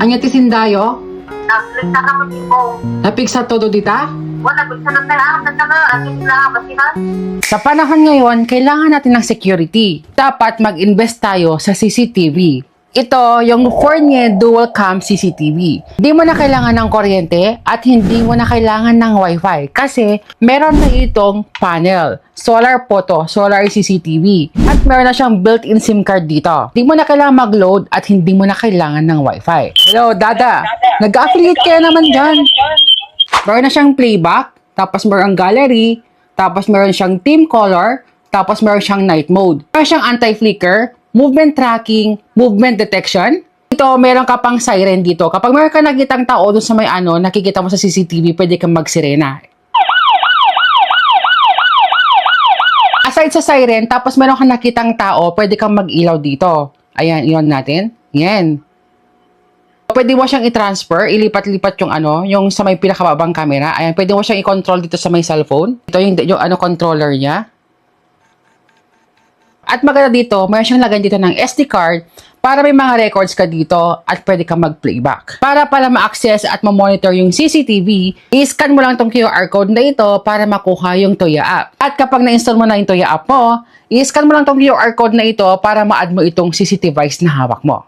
Anya ti sindayo? Naglikta na mo din mo. Napiksa todo dita? Wala, bisa na tayo. Nagtana, akin sila, basihan. Sa panahon ngayon, kailangan natin ng security. Dapat mag-invest tayo sa CCTV. Ito, yung Fournier Dual Cam CCTV. Hindi mo na kailangan ng kuryente at hindi mo na kailangan ng wifi kasi meron na itong panel, solar photo, solar CCTV at meron na siyang built-in SIM card dito. Hindi mo na kailangan mag-load at hindi mo na kailangan ng wifi. Hello, Dada. Nag-affiliate kaya naman dyan. Meron na siyang playback, tapos meron gallery, tapos meron siyang team color, tapos meron siyang night mode. Meron siyang anti-flicker, movement tracking, movement detection. Ito, meron ka pang siren dito. Kapag meron ka nakitang tao doon sa may nakikita mo sa CCTV, pwede kang magsirena. Aside sa siren, tapos meron ka nakitang tao, pwede kang mag-ilaw dito. Ayan, iyon natin. Yan. Pwede mo siyang i-transfer, ilipat-lipat yung sa may pinakababang camera. Ayan, pwede mo siyang i-control dito sa may cellphone. Ito yung controller niya. At maganda dito, mayroon siyang lagyan dito ng SD card para may mga records ka dito at pwede kang mag-playback. Para ma-access at ma-monitor yung CCTV, i-scan mo lang tong QR code na ito para makuha yung Tuya app. At kapag na-install mo na yung Tuya app mo, i-scan mo lang tong QR code na ito para ma-add mo itong CCTV device na hawak mo.